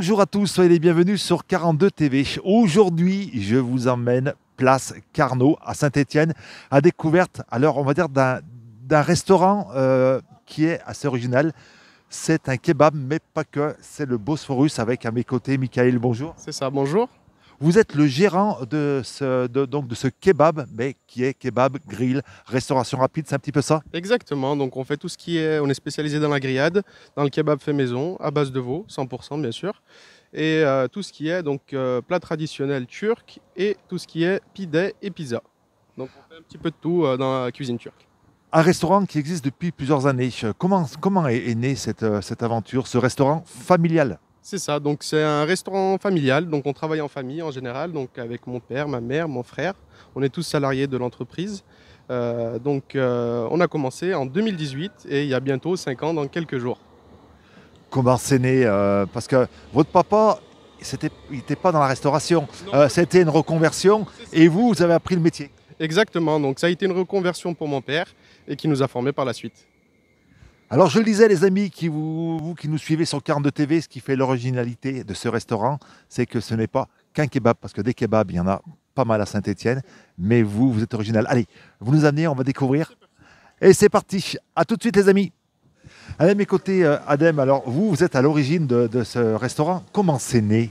Bonjour à tous, soyez les bienvenus sur 42 TV. Aujourd'hui, je vous emmène place Carnot à Saint-Étienne à découverte, alors on va dire d'un restaurant qui est assez original. C'est un kebab, mais pas que, c'est le Bosphorus avec à mes côtés Michael, bonjour. C'est ça, bonjour. Vous êtes le gérant de ce kebab, mais qui est kebab, grill, restauration rapide, c'est un petit peu ça? Exactement, donc on fait tout ce qui est, on est spécialisé dans la grillade, dans le kebab fait maison, à base de veau, 100% bien sûr, et tout ce qui est donc plat traditionnel turc et tout ce qui est pide et pizza. Donc on fait un petit peu de tout dans la cuisine turque. Un restaurant qui existe depuis plusieurs années. Comment est née cette aventure, ce restaurant familial? C'est ça, donc c'est un restaurant familial, donc on travaille en famille en général, donc avec mon père, ma mère, mon frère. On est tous salariés de l'entreprise. On a commencé en 2018 et il y a bientôt 5 ans dans quelques jours. Comment c'est né parce que votre papa, il n'était pas dans la restauration. C'était une reconversion et vous avez appris le métier. Exactement, donc ça a été une reconversion pour mon père et qui nous a formés par la suite. Alors je le disais les amis, vous qui nous suivez sur 42 TV, ce qui fait l'originalité de ce restaurant, c'est que ce n'est pas qu'un kebab, parce que des kebabs, il y en a pas mal à Saint-Étienne, mais vous êtes original. Allez, vous nous amenez, on va découvrir. Et c'est parti, à tout de suite les amis. Allez, à mes côtés, Adem, alors vous êtes à l'origine de ce restaurant. Comment c'est né?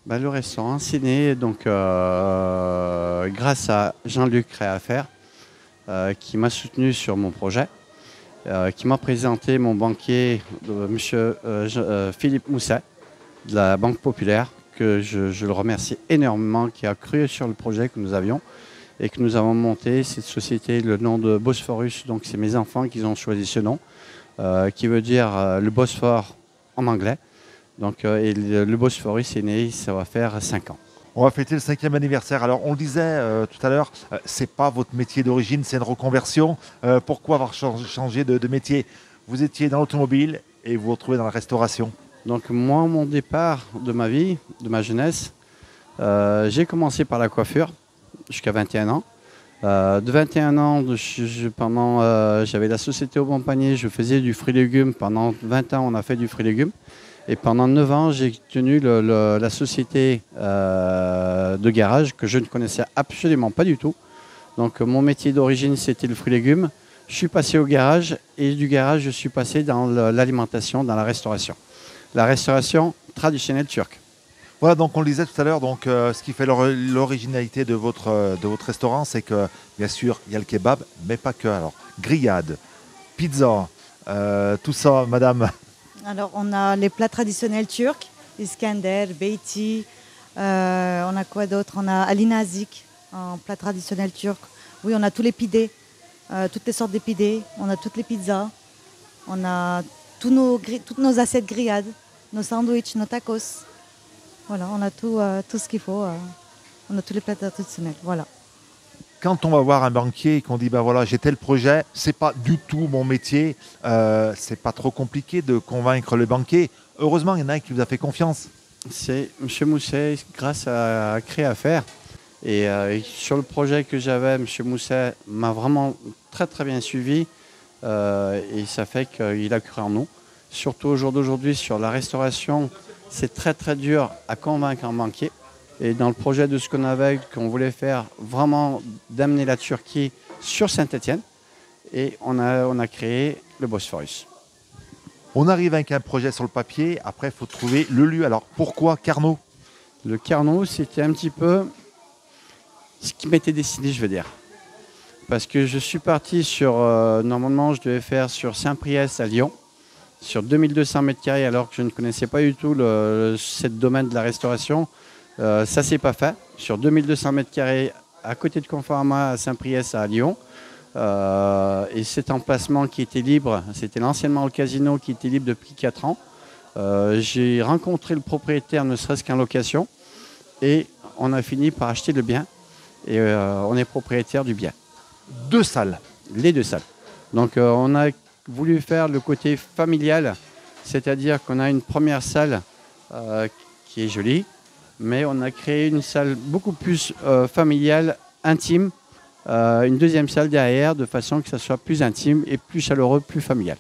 Le restaurant, c'est né donc, grâce à Jean-Luc Réaffaire, qui m'a soutenu sur mon projet, qui m'a présenté mon banquier, M. Philippe Mousset, de la Banque Populaire, que je le remercie énormément, qui a cru sur le projet que nous avions et que nous avons monté cette société, le nom de Bosphorus. Donc c'est mes enfants qui ont choisi ce nom, qui veut dire le Bosphore en anglais. Donc, le Bosphorus est né, ça va faire 5 ans. On va fêter le 5e anniversaire. Alors, on le disait tout à l'heure, c'est pas votre métier d'origine, c'est une reconversion. Pourquoi avoir changé de métier? Vous étiez dans l'automobile et vous vous retrouvez dans la restauration. Donc, moi, mon départ de ma vie, de ma jeunesse, j'ai commencé par la coiffure jusqu'à 21 ans. De 21 ans, j'avais la société au Bon Panier, je faisais du fruits-légumes. Pendant 20 ans, on a fait du fruits-légumes. Et pendant 9 ans, j'ai tenu la société de garage que je ne connaissais absolument pas du tout. Donc mon métier d'origine, c'était le fruit-légumes. Je suis passé au garage et du garage, je suis passé dans l'alimentation, dans la restauration. La restauration traditionnelle turque. Voilà, donc on le disait tout à l'heure, donc ce qui fait l'originalité de votre restaurant, c'est que bien sûr, il y a le kebab, mais pas que. Alors, grillade, pizza, tout ça, madame. Alors, on a les plats traditionnels turcs, Iskender, Beyti, on a quoi d'autre? On a Ali Nazik, un plat traditionnel turc. Oui, on a tous les pidés, toutes les sortes de pidés, on a toutes les pizzas, on a toutes nos assiettes grillades, nos sandwichs, nos tacos. Voilà, on a tout ce qu'il faut, on a tous les plats traditionnels, voilà. Quand on va voir un banquier et qu'on dit ben voilà j'ai tel projet, c'est pas du tout mon métier, c'est pas trop compliqué de convaincre le banquier. Heureusement, il y en a un qui vous a fait confiance. C'est M. Mousset, grâce à Créafaire. Et sur le projet que j'avais, M. Mousset m'a vraiment très très bien suivi et ça fait qu'il a cru en nous. Surtout au jour d'aujourd'hui, sur la restauration, c'est très très dur à convaincre un banquier. Et dans le projet de ce qu'on voulait faire, vraiment d'amener la Turquie sur Saint-Étienne. Et on a créé le Bosphorus. On arrive avec un projet sur le papier, après il faut trouver le lieu. Alors pourquoi Carnot? Le Carnot, c'était un petit peu ce qui m'était destiné, je veux dire. Parce que je suis parti sur, normalement je devais faire sur Saint-Priest à Lyon, sur 2200 m², alors que je ne connaissais pas du tout ce domaine de la restauration. Ça ne s'est pas fait. Sur 2200 m² à côté de Conforama à Saint-Priest à Lyon. Et cet emplacement qui était libre, c'était l'anciennement le casino qui était libre depuis 4 ans. J'ai rencontré le propriétaire, ne serait-ce qu'en location. Et on a fini par acheter le bien. Et on est propriétaire du bien. 2 salles. Les 2 salles. Donc on a voulu faire le côté familial. C'est-à-dire qu'on a une première salle qui est jolie. Mais on a créé une salle beaucoup plus familiale, intime, une deuxième salle derrière, de façon que ça soit plus intime et plus chaleureux, plus familial.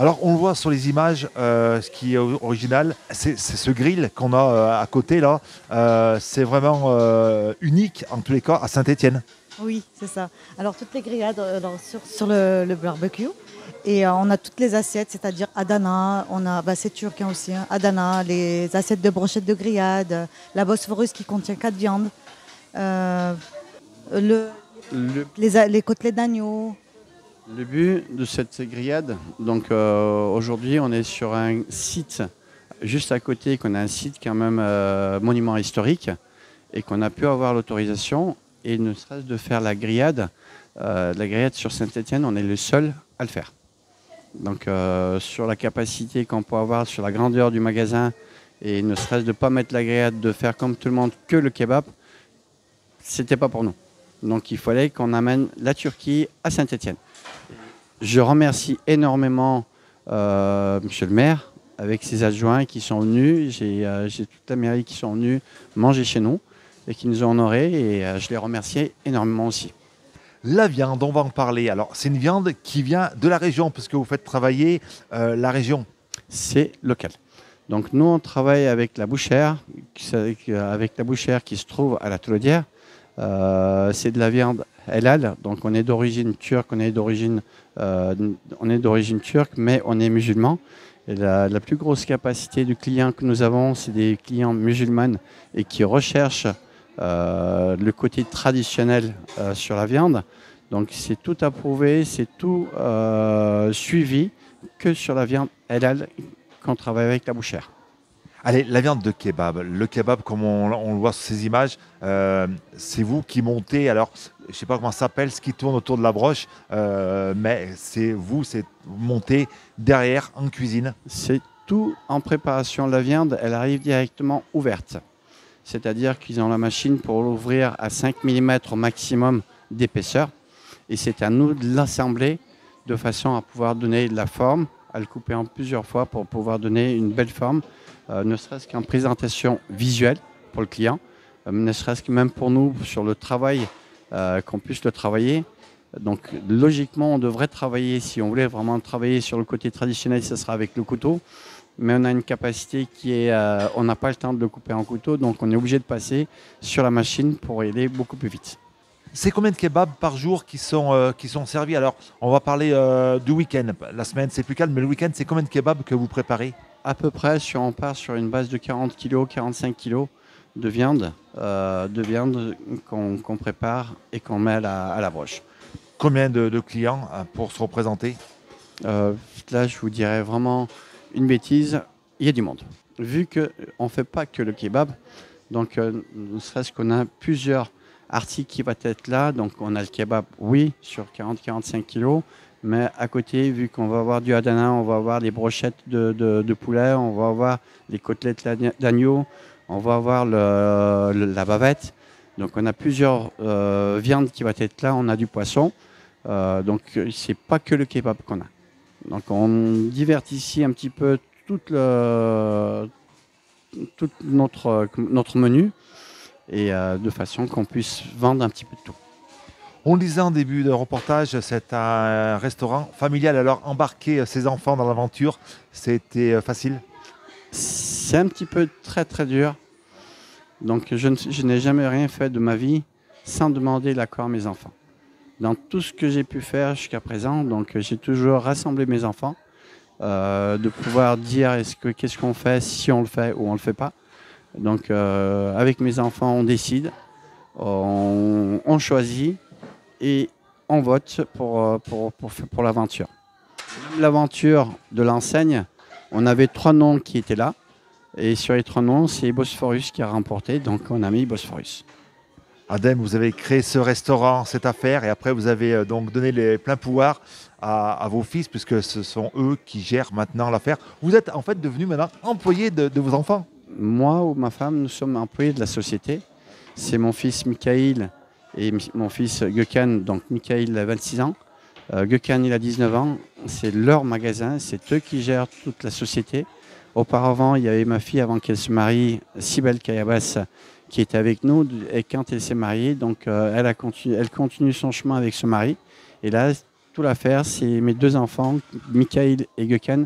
Alors, on le voit sur les images, ce qui est original, c'est ce grill qu'on a à côté là. C'est vraiment unique, en tous les cas, à Saint-Étienne. Oui, c'est ça. Alors, toutes les grillades sur le barbecue. Et on a toutes les assiettes, c'est-à-dire Adana, c'est turc aussi, hein, Adana, les assiettes de brochettes de grillade, la Bosphorus qui contient 4 viandes, les côtelettes d'agneau. Le but de cette grillade, donc aujourd'hui on est sur un site juste à côté, qu'on a un site quand même monument historique et qu'on a pu avoir l'autorisation et ne serait-ce de faire la grillade sur Saint-Étienne, on est le seul à le faire. Donc sur la capacité qu'on peut avoir, sur la grandeur du magasin et ne serait-ce de ne pas mettre la grillade, de faire comme tout le monde que le kebab, c'était pas pour nous. Donc il fallait qu'on amène la Turquie à Saint-Étienne. Je remercie énormément monsieur le maire avec ses adjoints qui sont venus. J'ai toute la mairie qui sont venus manger chez nous et qui nous ont honorés et je les remercie énormément aussi. La viande, on va en parler. Alors, c'est une viande qui vient de la région, puisque vous faites travailler la région. C'est local. Donc nous, on travaille avec la bouchère, qui se trouve à la Tolodière. C'est de la viande halal, donc on est d'origine turque, on est d'origine turque, mais on est musulman. Et la plus grosse capacité du client que nous avons, c'est des clients musulmans et qui recherchent le côté traditionnel sur la viande. Donc c'est tout approuvé, c'est tout suivi que sur la viande halal qu'on travaille avec la bouchère. Allez, la viande de kebab. Le kebab, comme on le voit sur ces images, c'est vous qui montez. Alors, je ne sais pas comment ça s'appelle, ce qui tourne autour de la broche, mais c'est monté derrière en cuisine. C'est tout en préparation. La viande, elle arrive directement ouverte. C'est-à-dire qu'ils ont la machine pour l'ouvrir à 5 mm au maximum d'épaisseur. Et c'est à nous de l'assembler de façon à pouvoir donner de la forme, à le couper en plusieurs fois pour pouvoir donner une belle forme, ne serait-ce qu'en présentation visuelle pour le client, ne serait-ce que même pour nous sur le travail, qu'on puisse le travailler. Donc logiquement, on devrait travailler, si on voulait vraiment travailler sur le côté traditionnel, ce sera avec le couteau. Mais on a une capacité qui est, on n'a pas le temps de le couper en couteau, donc on est obligé de passer sur la machine pour aller beaucoup plus vite. C'est combien de kebabs par jour qui sont servis? Alors, on va parler du week-end. La semaine, c'est plus calme, mais le week-end, c'est combien de kebabs que vous préparez? À peu près, on part sur une base de 40 kg, 45 kg de viande, qu'on prépare et qu'on met à la broche. Combien de clients pour se représenter? Là, je vous dirais vraiment une bêtise, il y a du monde. Vu qu'on ne fait pas que le kebab, donc ne serait-ce qu'on a plusieurs articles qui vont être là. Donc on a le kebab, oui, sur 40-45 kg, mais à côté, vu qu'on va avoir du Adana, on va avoir les brochettes de poulet, on va avoir les côtelettes d'agneau, on va avoir la bavette. Donc on a plusieurs viandes qui vont être là, on a du poisson. Donc c'est pas que le kebab qu'on a. Donc on diversifie un petit peu tout notre menu et de façon qu'on puisse vendre un petit peu de tout. On le disait en début de reportage, c'est un restaurant familial. Alors embarquer ses enfants dans l'aventure, c'était facile? C'est un petit peu très très dur. Donc je n'ai jamais rien fait de ma vie sans demander l'accord à mes enfants. Dans tout ce que j'ai pu faire jusqu'à présent, donc j'ai toujours rassemblé mes enfants, de pouvoir dire qu'est-ce qu'on fait, si on le fait ou on ne le fait pas. Donc avec mes enfants, on décide, on choisit et on vote pour l'aventure. L'aventure de l'enseigne, on avait 3 noms qui étaient là. Et sur les 3 noms, c'est Bosphorus qui a remporté, donc on a mis Bosphorus. Adem, vous avez créé ce restaurant, cette affaire, et après vous avez donc donné les pleins pouvoirs à vos fils, puisque ce sont eux qui gèrent maintenant l'affaire. Vous êtes en fait devenu maintenant employé de vos enfants? Moi ou ma femme, nous sommes employés de la société. C'est mon fils Mikaïl et mon fils Gökhan. Donc Mikaïl a 26 ans, Gökhan il a 19 ans. C'est leur magasin, c'est eux qui gèrent toute la société. Auparavant, il y avait ma fille avant qu'elle se marie, Sibel Kayabas, qui était avec nous. Et quand elle s'est mariée, donc elle continue son chemin avec ce mari. Et là, tout l'affaire. C'est mes 2 enfants, Michael et Gökhan,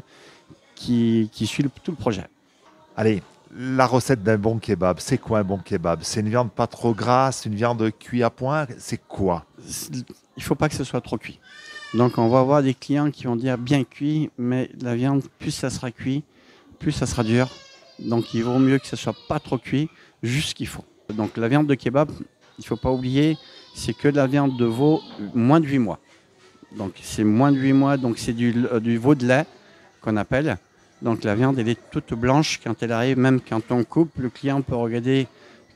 qui suivent tout le projet. Allez, la recette d'un bon kebab, c'est quoi un bon kebab? C'est une viande pas trop grasse, une viande cuite à point, c'est quoi? Il ne faut pas que ce soit trop cuit. Donc on va avoir des clients qui vont dire bien cuit, mais la viande, plus ça sera cuit, plus ça sera dur. Donc il vaut mieux que ce ne soit pas trop cuit, juste ce qu'il faut. Donc la viande de kebab, il ne faut pas oublier, c'est que de la viande de veau moins de 8 mois. Donc c'est moins de 8 mois, donc c'est du veau de lait qu'on appelle. Donc la viande, elle est toute blanche quand elle arrive, même quand on coupe, le client peut regarder,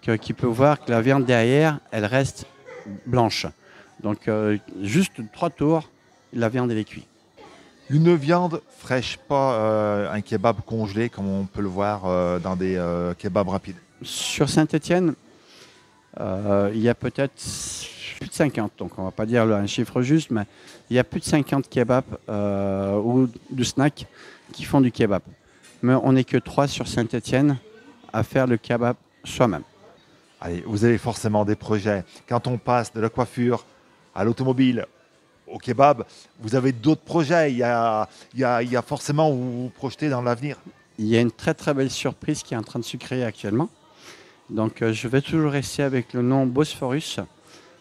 qu'il peut voir que la viande derrière, elle reste blanche. Donc juste 3 tours, la viande elle est cuite. Une viande fraîche, pas un kebab congelé comme on peut le voir dans des kebabs rapides. Sur Saint-Étienne, il y a peut-être plus de 50, donc on ne va pas dire un chiffre juste, mais il y a plus de 50 kebabs ou de snacks qui font du kebab. Mais on n'est que 3 sur Saint-Étienne à faire le kebab soi-même. Allez, vous avez forcément des projets. Quand on passe de la coiffure à l'automobile, au kebab, vous avez d'autres projets. Il y a forcément où vous vous projetez dans l'avenir. Il y a une très très belle surprise qui est en train de se créer actuellement. Donc je vais toujours rester avec le nom Bosphorus.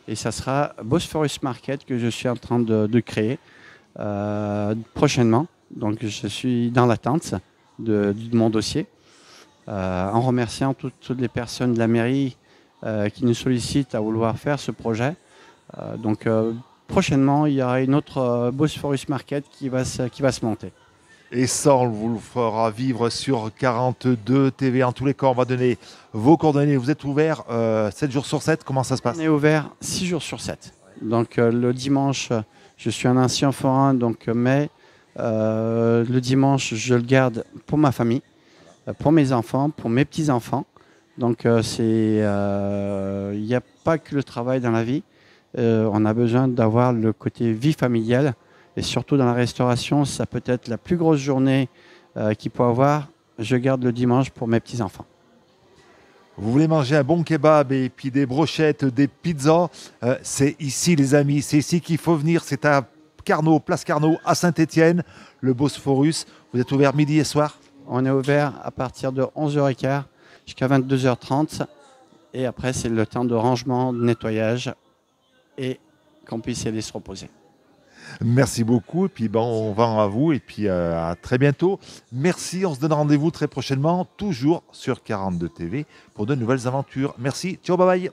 Et ça sera Bosphorus Market que je suis en train de créer prochainement. Donc je suis dans l'attente de mon dossier. En remerciant toutes les personnes de la mairie qui nous sollicitent à vouloir faire ce projet. Prochainement, il y aura une autre Bosphorus Market qui va se monter. Et ça, on vous le fera vivre sur 42 TV. En tous les cas, on va donner vos coordonnées. Vous êtes ouvert 7 jours sur 7. Comment ça se passe? On est ouvert 6 jours sur 7. Donc le dimanche, je suis un ancien forain, mais le dimanche, je le garde pour ma famille, pour mes enfants, pour mes petits-enfants. Donc il n'y a pas que le travail dans la vie. On a besoin d'avoir le côté vie familiale. Et surtout dans la restauration, ça peut être la plus grosse journée qu'il peut avoir. Je garde le dimanche pour mes petits-enfants. Vous voulez manger un bon kebab et puis des brochettes, des pizzas, c'est ici les amis, c'est ici qu'il faut venir. C'est à Carnot, place Carnot, à Saint-Étienne, le Bosphorus. Vous êtes ouvert midi et soir? On est ouvert à partir de 11h15 jusqu'à 22h30. Et après, c'est le temps de rangement, de nettoyage et qu'on puisse y aller se reposer. Merci beaucoup, et puis on va à vous, et puis à très bientôt. Merci, on se donne rendez-vous très prochainement, toujours sur 42 TV, pour de nouvelles aventures. Merci, ciao, bye bye.